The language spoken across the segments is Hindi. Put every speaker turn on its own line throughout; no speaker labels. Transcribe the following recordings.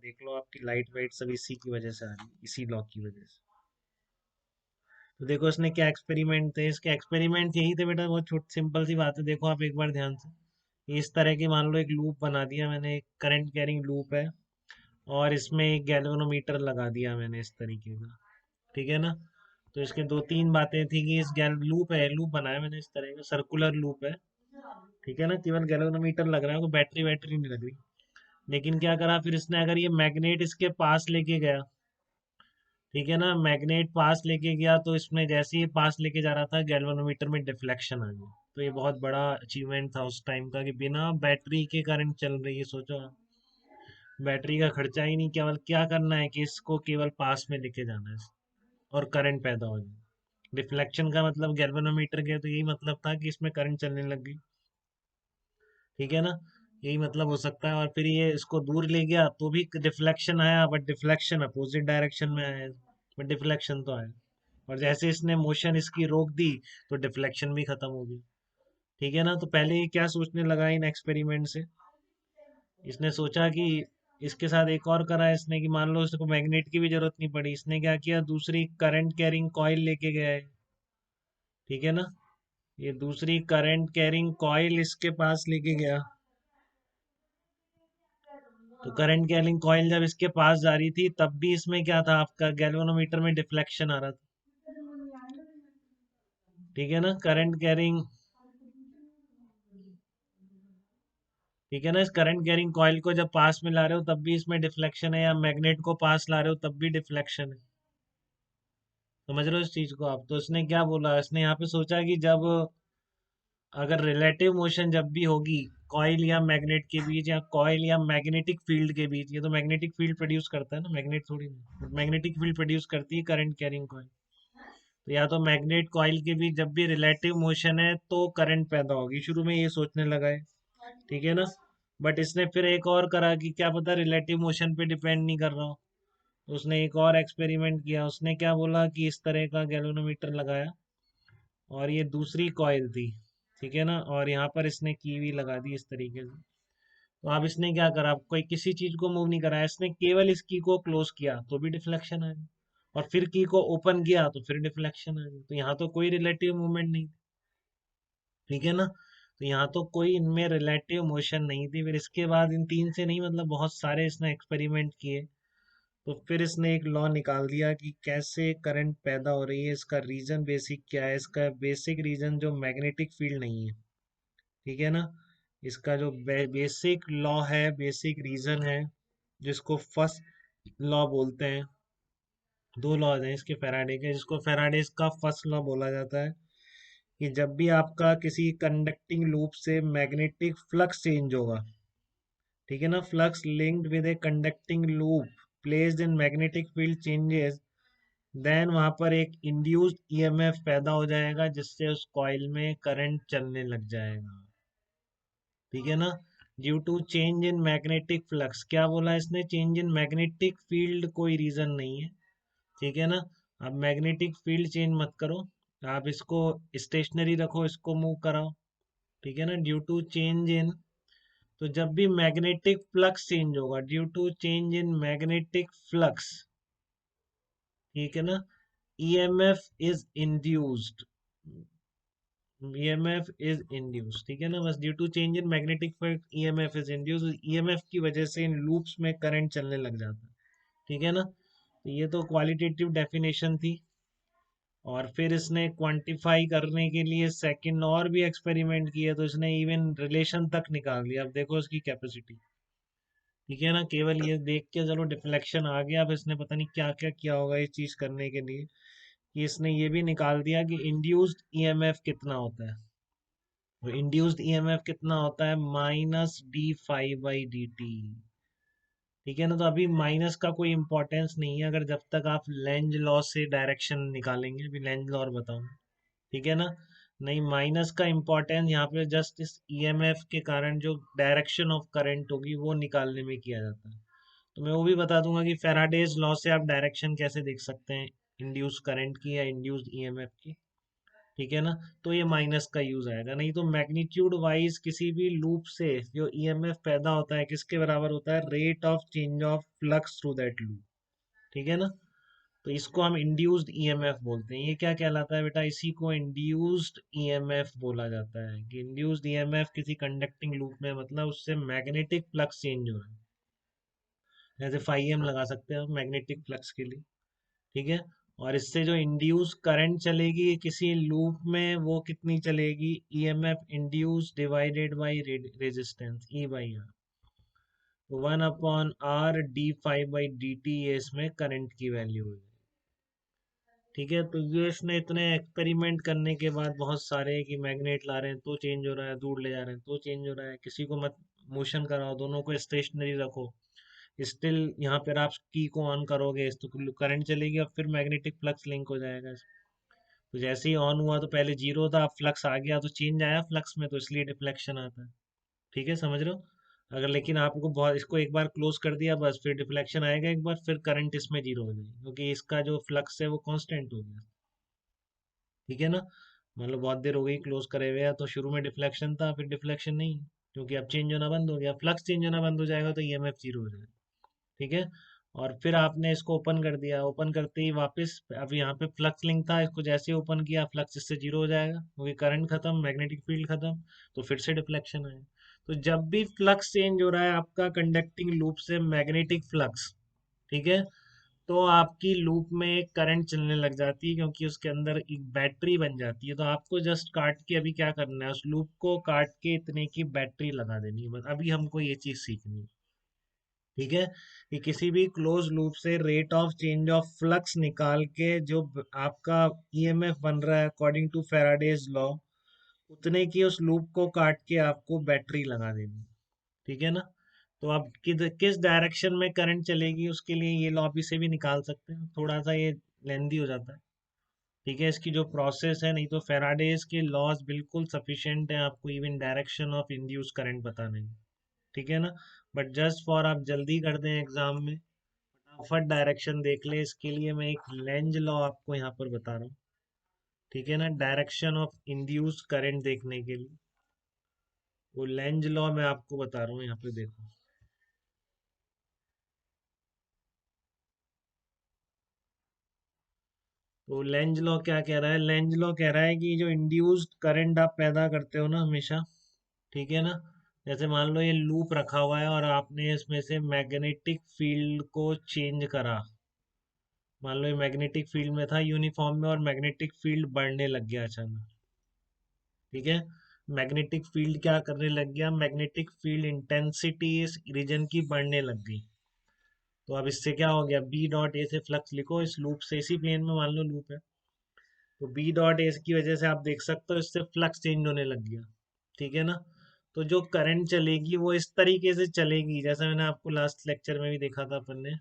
देख लो आपकी लाइट वाइट सब इसी की वजह से आ रही है, इसी लॉ की वजह से। तो देखो इसने क्या एक्सपेरिमेंट थे, इसके एक्सपेरिमेंट यही थे बेटा, बहुत छोटी सिंपल सी बात है, देखो आप एक बार ध्यान से। इस तरह की मान लो एक लूप बना दिया मैंने, एक करंट कैरिंग लूप है, और इसमें एक गैल्वेनोमीटर लगा दिया मैंने इस तरीके का, ठीक है ना। तो इसके दो तीन बातें थी कि इस गैल लूप है, लूप बनाया मैंने इस तरह का, सर्कुलर लूप है, ठीक है ना, केवल गैल्वेनोमीटर लग रहा है, कोई बैटरी वैटरी नहीं लग रही। लेकिन क्या करा फिर इसने, अगर ये मैग्नेट इसके पास लेके गया, ठीक है ना, मैग्नेट पास लेके गया, तो इसमें जैसे ही पास लेके जा रहा था गैल्वेनोमीटर में डिफ्लेक्शन आ गया। तो ये बहुत बड़ा अचीवमेंट था उस टाइम का, कि बिना बैटरी के करंट चल रही है, सोचो आप। बैटरी का खर्चा ही नहीं, केवल क्या करना है कि इसको केवल पास में लेके जाना है और करंट पैदा हो जाए। डिफ्लेक्शन का मतलब गैल्वेनोमीटर के तो यही मतलब था कि इसमें करंट चलने लग गई, ठीक है ना, यही मतलब हो सकता है। और फिर ये इसको दूर ले गया तो भी डिफ्लेक्शन आया, बट डिफ्लेक्शन अपोजिट डायरेक्शन में आया, बट डिफ्लेक्शन तो आया। और जैसे इसने मोशन इसकी रोक दी, तो डिफ्लेक्शन भी खत्म हो गई, ठीक है ना। तो पहले ये क्या सोचने लगा इन एक्सपेरिमेंट से, इसने सोचा कि इसके साथ एक और करा इसने, कि मान लो इसको मैग्नेट की भी जरूरत नहीं पड़ी, इसने क्या किया, दूसरी करंट कैरिंग कॉइल लेके गया है, ठीक है ना। ये दूसरी करंट कैरिंग कॉइल इसके पास लेके गया। तो करंट कैरिंग कॉइल जब इसके पास जा रही थी, तब भी इसमें क्या था, आपका गैल्वेनोमीटर में डिफ्लेक्शन आ रहा था, ठीक है ना। करंट कैरिंग, ठीक है ना, इस करंट कैरिंग कॉइल को जब पास में ला रहे हो तब भी इसमें डिफ्लेक्शन है, या मैग्नेट को पास ला रहे हो तब भी डिफ्लेक्शन है। समझ रहे हो इस चीज को आप। तो इसने क्या बोला, इसने यहाँ पे सोचा कि जब, अगर रिलेटिव मोशन जब भी होगी कॉइल या मैग्नेट के बीच, या कॉइल या मैग्नेटिक फील्ड के बीच, ये तो मैग्नेटिक फील्ड प्रोड्यूस करता है ना, मैग्नेट थोड़ी ना, मैग्नेटिक फील्ड प्रोड्यूस करती है करंट कैरिंग कॉइल। तो या तो मैग्नेट कॉइल के बीच जब भी रिलेटिव मोशन है तो करंट पैदा होगी, शुरू में ये सोचने लगा है, ठीक है ना। बट इसने फिर एक और करा कि क्या पता रिलेटिव मोशन पे डिपेंड नहीं कर रहा हो। तो उसने एक और एक्सपेरिमेंट किया, उसने क्या बोला कि इस तरह का गैल्वेनोमीटर लगाया, और ये दूसरी कॉइल थी, ठीक है ना, और यहाँ पर इसने कीवी लगा दी इस तरीके से। तो अब इसने क्या करा, कोई किसी चीज को मूव नहीं कराया, इसने केवल इस की को क्लोज किया तो भी डिफ्लेक्शन आ गई, और फिर की को ओपन किया तो फिर डिफ्लेक्शन आ गई। तो यहाँ तो कोई रिलेटिव मूवमेंट नहीं, ठीक है ना। तो यहाँ तो कोई इनमें रिलेटिव मोशन नहीं थी। फिर इसके बाद इन तीन से नहीं, मतलब बहुत सारे इसने एक्सपेरिमेंट किए, तो फिर इसने एक लॉ निकाल दिया कि कैसे करंट पैदा हो रही है, इसका रीजन बेसिक क्या है, इसका बेसिक रीजन जो मैग्नेटिक फील्ड नहीं है, ठीक है ना। इसका जो बेसिक लॉ है, बेसिक रीजन है, जिसको फर्स्ट लॉ बोलते हैं। दो लॉज हैं इसके फैराडे के, जिसको फैराडेज का फर्स्ट लॉ बोला जाता है, कि जब भी आपका किसी कंडक्टिंग लूप से मैग्नेटिक फ्लक्स चेंज होगा, ठीक है ना, flux linked with a conducting loop placed in magnetic field changes, then वहां पर एक इंड्यूस्ड ईएमएफ पैदा हो जाएगा, जिससे उस कॉइल में करंट चलने लग जाएगा, ठीक है ना। Due to change in magnetic flux, क्या बोला इसने, चेंज इन मैग्नेटिक फील्ड कोई रीजन नहीं है, ठीक है ना। अब मैग्नेटिक फील्ड चेंज मत करो, आप इसको स्टेशनरी रखो, इसको मूव कराओ, ठीक है ना। ड्यू टू चेंज इन, तो जब भी मैग्नेटिक फ्लक्स चेंज होगा, due to change in magnetic flux, ठीक है ना, EMF is induced, EMF is induced, ठीक है ना, बस due to change in magnetic field EMF is induced, EMF की वजह से इन लूप्स में करंट चलने लग जाता है, ठीक है ना। तो ये तो क्वालिटेटिव डेफिनेशन थी। और फिर इसने क्वांटिफाई करने के लिए सेकंड और भी एक्सपेरिमेंट किए, तो इसने इवन रिलेशन तक निकाल दिया। अब देखो इसकी कैपेसिटी, ठीक है ना, केवल ये देख के चलो डिफ्लेक्शन आ गया, अब इसने पता नहीं क्या क्या किया होगा इस चीज करने के लिए, कि इसने ये भी निकाल दिया कि इंड्यूस्ड ईएमएफ कितना होता है। तो इंड्यूस्ड ईएमएफ कितना होता है, -d∅dt, ठीक है ना। तो अभी माइनस का कोई इंपॉर्टेंस नहीं है, अगर जब तक आप लेंज लॉ से डायरेक्शन निकालेंगे, अभी लेंज लॉ और बताऊंगा, ठीक है ना। नहीं, माइनस का इम्पोर्टेंस यहाँ पे जस्ट इस ईएमएफ के कारण जो डायरेक्शन ऑफ करंट होगी वो निकालने में किया जाता है। तो मैं वो भी बता दूंगा कि फैराडेज लॉ से आप डायरेक्शन कैसे देख सकते हैं, इंड्यूस करंट की या इंड्यूस्ड ईएमएफ की। ठीक है ना। तो ये माइनस का यूज आएगा, नहीं तो मैग्नीट्यूड वाइज किसी भी लूप से जो ईएमएफ पैदा होता है किसके बराबर होता है, rate of change of flux through that loop. ठीक है ना। तो इसको हम इंड्यूस्ड ईएमएफ बोलते हैं। ये क्या कहलाता है बेटा, इसी को इंड्यूस्ड ईएमएफ बोला जाता है कि इंड्यूस्ड ईएमएफ किसी कंडक्टिंग लूप में, मतलब उससे मैग्नेटिक फ्लक्स चेंज हो रहा है। जैसे फाई एम लगा सकते हैं मैग्नेटिक फ्लक्स के लिए। ठीक है। और इससे जो इंड्यूस करंट चलेगी किसी लूप में वो कितनी चलेगी, EMF induce divided by resistance E by R. तो 1/r d∅dt ये इसमें करंट की वैल्यू है। ठीक है। तो ये इसने इतने एक्सपेरिमेंट करने के बाद बहुत सारे कि मैग्नेट ला रहे हैं तो चेंज हो रहा है, दूर ले जा रहे हैं तो चेंज हो रहा है, किसी को मत मोशन कराओ, दोनों को स्टेशनरी रखो, स्टिल यहाँ पर आप की को ऑन करोगे तो करंट चलेगी और फिर मैग्नेटिक फ्लक्स लिंक हो जाएगा। तो जैसे ही ऑन हुआ तो पहले जीरो था, अब फ्लक्स आ गया तो चेंज आया फ्लक्स में, तो इसलिए डिफ्लेक्शन आता है। ठीक है, समझ रहे हो। अगर लेकिन आपको बहुत इसको एक बार क्लोज कर दिया बस, फिर डिफ्लेक्शन आएगा एक बार, फिर करंट इसमें जीरो हो जाएगी क्योंकि इसका जो फ्लक्स है वो कांस्टेंट हो गया। ठीक है ना। मतलब बहुत देर हो गई क्लोज करे हुए, तो शुरू में डिफ्लेक्शन था, फिर डिफ्लेक्शन नहीं, क्योंकि अब चेंज होना बंद हो गया, फ्लक्स चेंज होना बंद हो जाएगा तो ईएमएफ जीरो हो जाएगा। ठीक है। और फिर आपने इसको ओपन कर दिया, ओपन करते ही वापस अब यहाँ पे फ्लक्स लिंक था, इसको जैसे ही ओपन किया फ्लक्स इससे जीरो हो जाएगा क्योंकि करंट खत्म, मैग्नेटिक फील्ड खत्म, तो फिर से डिफ्लेक्शन आएगा। तो जब भी फ्लक्स चेंज हो रहा है आपका कंडक्टिंग लूप से मैग्नेटिक फ्लक्स, ठीक है, तो आपकी लूप में एक करंट चलने लग जाती है क्योंकि उसके अंदर एक बैटरी बन जाती है। तो आपको जस्ट काट के अभी क्या करना है, उस लूप को काट के इतने की बैटरी लगा देनी है बस। अभी हमको ये चीज सीखनी है। ठीक है। कि किसी भी क्लोज लूप से rate of change of flux निकाल के जो आपका ईएमएफ बन रहा है अकॉर्डिंग टू फैराडेज लॉ, उतने की उस लूप को काट के आपको बैटरी लगा देनी है। ठीक है ना। तो आप किस डायरेक्शन में करंट चलेगी उसके लिए ये लॉ भी से भी निकाल सकते हैं, थोड़ा सा ये लेंदी हो जाता है। ठीक है। इसकी जो प्रोसेस है, नहीं तो फैराडेज के लॉज बिल्कुल सफिशिएंट है आपको even direction of induce current बताने में। ठीक है ना। बट जस्ट फॉर आप जल्दी कर दें एग्जाम में, फटाफट डायरेक्शन देख ले, इसके लिए मैं एक लेंज लॉ आपको यहाँ पर बता रहा हूँ। ठीक है ना, डायरेक्शन ऑफ इंड्यूस करंट देखने के लिए वो लेंज लॉ मैं आपको बता रहा हूँ, यहाँ पे देखो। तो लेंज लॉ क्या कह रहा है, लेंज लॉ कह रहा है कि जो इंड्यूस्ड करंट आप पैदा करते हो ना हमेशा, ठीक है ना, जैसे मान लो ये लूप रखा हुआ है और आपने इसमें से मैग्नेटिक फील्ड को चेंज करा। मान लो ये मैग्नेटिक फील्ड में था यूनिफॉर्म में और मैग्नेटिक फील्ड बढ़ने लग गया अचानक। ठीक है। मैग्नेटिक फील्ड क्या करने लग गया, मैग्नेटिक फील्ड इंटेंसिटी इस रीजन की बढ़ने लग गई। तो अब इससे क्या हो गया, बी डॉट ए से फ्लक्स लिखो, इस लूप से इसी प्लेन में मान लो लूप है, तो बी डॉट ए की वजह से आप देख सकते हो इससे फ्लक्स चेंज होने लग गया। ठीक है ना। तो जो करंट चलेगी वो इस तरीके से चलेगी जैसा मैंने आपको लास्ट लेक्चर में भी देखा था अपन ने,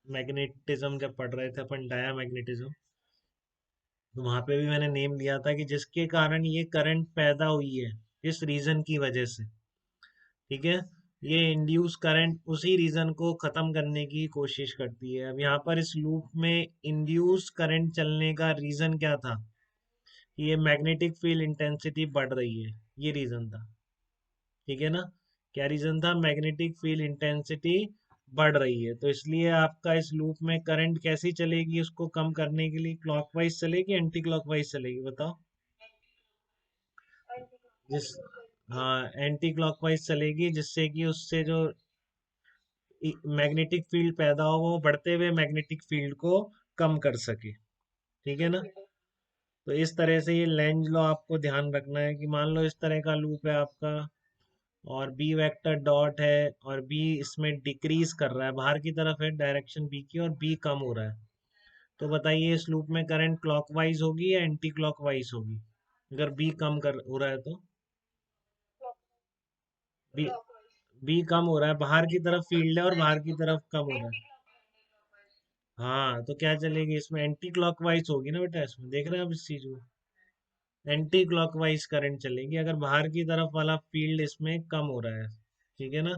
मैग्नेटिज्म जब पढ़ रहे थे अपन, डाया मैग्नेटिज्म, तो वहां पे भी मैंने नेम लिया था कि जिसके कारण ये करंट पैदा हुई है, इस रीजन की वजह से। ठीक है। ये इंड्यूस करंट उसी रीजन को खत्म करने की कोशिश करती है। अब यहाँ पर इस लूप में इंड्यूस करंट चलने का रीजन क्या था, कि ये मैग्नेटिक फील्ड इंटेंसिटी बढ़ रही है, ये रीजन था। ठीक है ना। क्या रीजन था, मैग्नेटिक फील्ड इंटेंसिटी बढ़ रही है, तो इसलिए आपका इस लूप में करंट कैसी चलेगी, उसको कम करने के लिए क्लॉकवाइज चलेगी एंटी क्लॉकवाइज चलेगी, बताओ। जिस हाँ, एंटी क्लॉकवाइज चलेगी जिससे कि उससे जो मैग्नेटिक फील्ड पैदा हो वो बढ़ते हुए मैग्नेटिक फील्ड को कम कर सके। ठीक है ना। तो इस तरह से ये लेंज लॉ आपको ध्यान रखना है कि मान लो इस तरह का लूप है आपका और बी वेक्टर डॉट है और बी इसमें डिक्रीज कर रहा है, बाहर की तरफ है डायरेक्शन बी की और बी कम हो रहा है। तो बताइए इस लूप में करंट क्लॉकवाइज होगी या एंटी क्लॉकवाइज होगी, अगर बी कम कर हो रहा है तो। बी बी कम हो रहा है, बाहर की तरफ फील्ड है और बाहर की तरफ कम हो रहा है। हाँ, तो क्या चलेगी इसमें, एंटी क्लॉकवाइज होगी ना बेटा, इसमें देख रहे हैं आप इस चीज को, एंटी क्लॉकवाइज करंट चलेगी अगर बाहर की तरफ वाला फील्ड इसमें कम हो रहा है। ठीक है ना।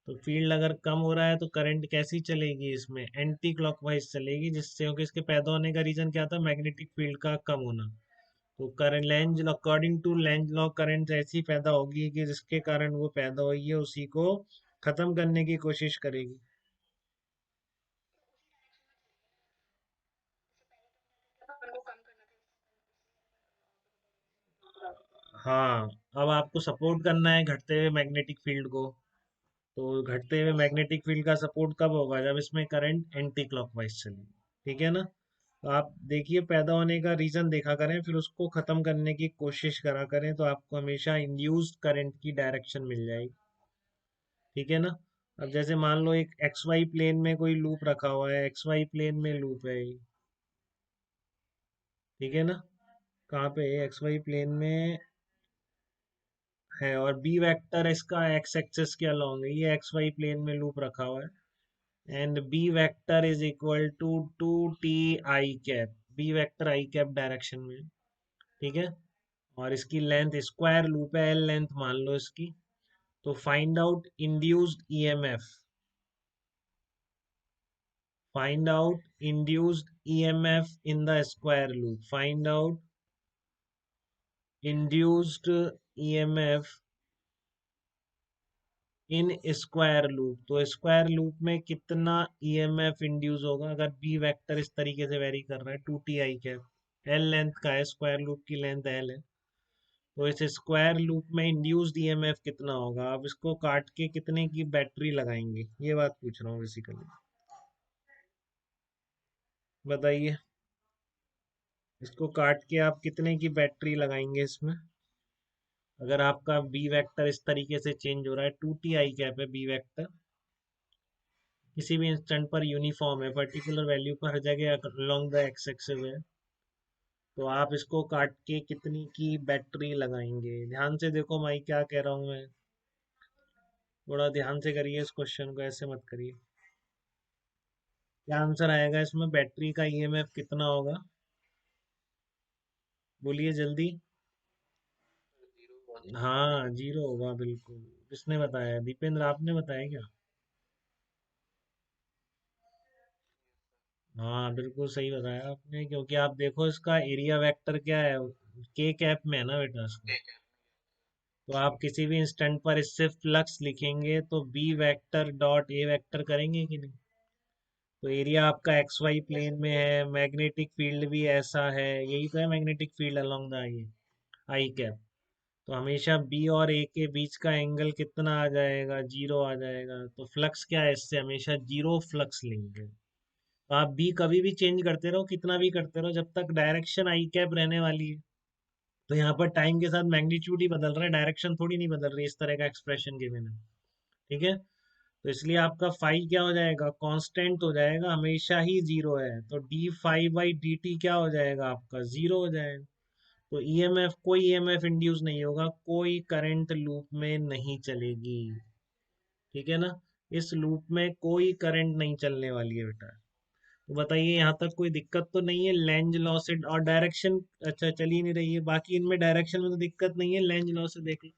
तो फील्ड अगर कम हो रहा है तो करंट कैसी चलेगी इसमें, एंटी क्लॉकवाइज चलेगी, जिससे क्योंकि इसके पैदा होने का रीजन क्या था, मैग्नेटिक फील्ड का कम होना। तो current Lenz according to Lenz law current ऐसी पैदा होगी कि जिसके कारण वो पैदा हुई है उसी को खत्म करने की कोशिश करेगी। हाँ, अब आपको सपोर्ट करना है घटते हुए मैग्नेटिक फील्ड को। तो घटते हुए मैग्नेटिक फील्ड का सपोर्ट कब होगा? जब इसमें करंट एंटी क्लॉकवाइज चलेगी। ठीक है ना? तो आप देखिए, पैदा होने का रीजन देखा करें, फिर उसको खत्म करने की कोशिश करा करें, तो आपको हमेशा इंड्यूस्ड करंट की डायरेक्शन मिल जाएगी। ठीक है ना? अब जैसे मान लो एक एक्स वाई प्लेन में कोई लूप रखा हुआ है, एक्स वाई प्लेन में लूप है ये। ठीक है ना? कहाँ पे है? एक्स वाई प्लेन में है, और बी वेक्टर इसका एक्स एक्सिस के अलोंग है, ये एक्स वाई प्लेन में लूप रखा हुआ है। And B vector is equal to 2t i cap, B vector I cap direction में। ठीक है? और इसकी लेंथ स्क्वायर लूप है, एल लेंथ मान लो इसकी। तो find out induced EMF, find out induced EMF in the square loop, find out induced EMF in square loop. तो स्क्वायर लूप में कितना ईएमएफ इंड्यूस होगा अगर बी वेक्टर इस तरीके से वेरी कर रहा है? 2ti कैप, एल लेंथ का है, स्क्वायर लूप की लेंथ एल है। तो इस स्क्वायर लूप में इंड्यूस्ड ईएमएफ कितना होगा? आप इसको काट के कितने की बैटरी लगाएंगे, ये बात पूछ रहा हूँ बेसिकली। बताइए, इसको काट के आप कितने की बैटरी लगाएंगे इसमें? अगर आपका बी वेक्टर इस तरीके से चेंज हो रहा है, 2ti कैप है बी वेक्टर, किसी भी इंस्टेंट पर यूनिफॉर्म है, पर्टिकुलर वैल्यू पर हर जगह अलोंग द एक्स एक्सिस है, तो आप इसको काट के कितनी की बैटरी लगाएंगे? ध्यान से देखो भाई, क्या कह रहा हूँ मैं, थोड़ा ध्यान से करिए इस क्वेश्चन को, ऐसे मत करिए। क्या आंसर आएगा इसमें? बैटरी का ईएमएफ कितना होगा? बोलिए जल्दी। हाँ, जीरो होगा बिल्कुल। किसने बताया? दीपेंद्र, आपने बताया क्या? हाँ, बिल्कुल सही बताया आपने, क्योंकि आप देखो इसका एरिया वेक्टर क्या है, के कैप में है ना बेटा इसका। तो आप किसी भी इंस्टेंट पर इससे फ्लक्स लिखेंगे तो B vector dot A vector करेंगे कि नहीं? तो एरिया आपका एक्स वाई प्लेन में है, मैग्नेटिक फील्ड भी ऐसा है, यही तो है magnetic field along the I, I cap. तो हमेशा बी और ए के बीच का एंगल कितना आ जाएगा? जीरो आ जाएगा। तो फ्लक्स क्या है? इससे हमेशा जीरो फ्लक्स लेंगे। तो आप बी कभी भी चेंज करते रहो, कितना भी करते रहो, जब तक डायरेक्शन आई कैप रहने वाली है। तो यहाँ पर टाइम के साथ मैग्नीट्यूड ही बदल रहा है, डायरेक्शन थोड़ी नहीं बदल रही, इस तरह का एक्सप्रेशन के बिना। ठीक है? तो इसलिए आपका फाई क्या हो जाएगा? कांस्टेंट हो जाएगा, हमेशा ही जीरो है, तो D phi by D T क्या हो जाएगा आपका? जीरो हो जाएगा। तो ईएमएफ, कोई ईएमएफ इंड्यूस नहीं होगा, कोई करंट लूप में नहीं चलेगी। ठीक है ना? इस लूप में कोई करंट नहीं चलने वाली है बेटा। तो बताइए, यहाँ तक कोई दिक्कत तो नहीं है? लेंज लॉ से, और डायरेक्शन अच्छा चल ही नहीं रही है, बाकी इनमें डायरेक्शन में तो दिक्कत नहीं है, लेंज लॉ से देख लो।